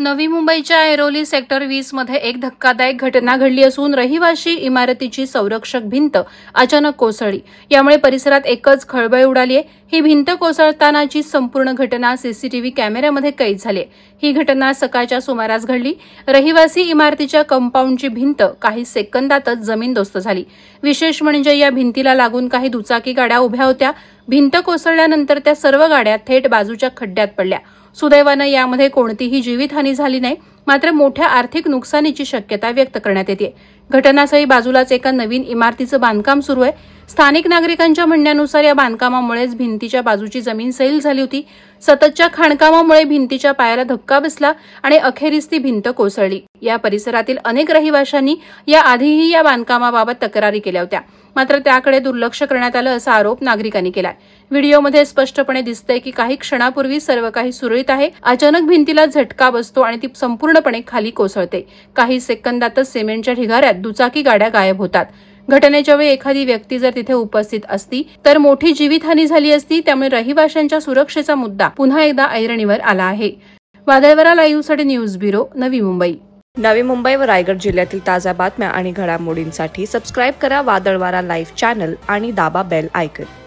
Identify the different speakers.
Speaker 1: नवी मुंबईच्या ऐरोली सेक्टर 20 मध्ये एक धक्कादायक घटना घडली असून रहिवाशी इमारतीची संरक्षक भिंत अचानक कोसळली। यामुळे परिसरात एकच खळबळ उडाली आहे। ही भिंत कोसळतानाची संपूर्ण घटना सीसीटीव्ही कॅमेऱ्यामध्ये कैद झाली आहे। ही घटना सकाळच्या सुमारास घडली। रहिवासी इमारतीच्या कंपाऊंडची भिंत काही सेकंदातच जमीनदोस्त झाली। विशेष म्हणजे या भिंतीला लागून काही दुचाकी गाड्या उभ्या होत्या। भिंत कोसळल्यानंतर त्या सर्व गाड्या थेट बाजूच्या खड्ड्यात पडल्या। सुदैवाने यामध्ये कोणतीही जीवितहानी झाली नाही, मात्र मोठ्या आर्थिक नुकसानीची शक्यता व्यक्त करण्यात येते। घटनास्थळी बाजूलाच एका नवीन इमारतीचं बांधकाम सुरू आहे। स्थानिक नागरिकांच्या म्हणण्यानुसार या बांधकामामुळेच भिंतीच्या बाजूची जमीन सैल झाली होती। सततच्या खाणकामामुळे भिंतीच्या पायाला धक्का बसला आणि अखेरीस ती भिंत कोसळली। या परिसरातील अनेक रहिवाशांनी याआधीही या बांधकामाबाबत तक्रारी केल्या होत्या, मात्र त्याकडे दुर्लक्ष करण्यात आलं असा आरोप नागरिकांनी केलाय। व्हिडिओमध्ये स्पष्टपणे दिसतंय की काही क्षणापूर्वी सर्व काही सुरळीत आहे। अचानक भिंतीला झटका बसतो आणि ती संपूर्णपणे खाली कोसळते। काही सेकंदातच सिमेंटच्या ढिगाऱ्यात दुचाकी गाड्या गायब होतात। घटनेच्या वेळी एखादी व्यक्ती जर तिथे उपस्थित असती तर मोठी जीवितहानी झाली असती। त्यामुळे रहिवाशांच्या सुरक्षेचा मुद्दा पुन्हा एकदा ऐरणीवर आला आहे। वादळवारा लाईव्हसाठी न्यूज ब्युरो, नवी मुंबई।
Speaker 2: नवी मुंबई व रायगड जिल्ह्यातील ताज्या बातम्या आणि घडामोडींसाठी सबस्क्राईब करा वादळवारा लाईव्ह चॅनल आणि दाबा बेल आयकॉन।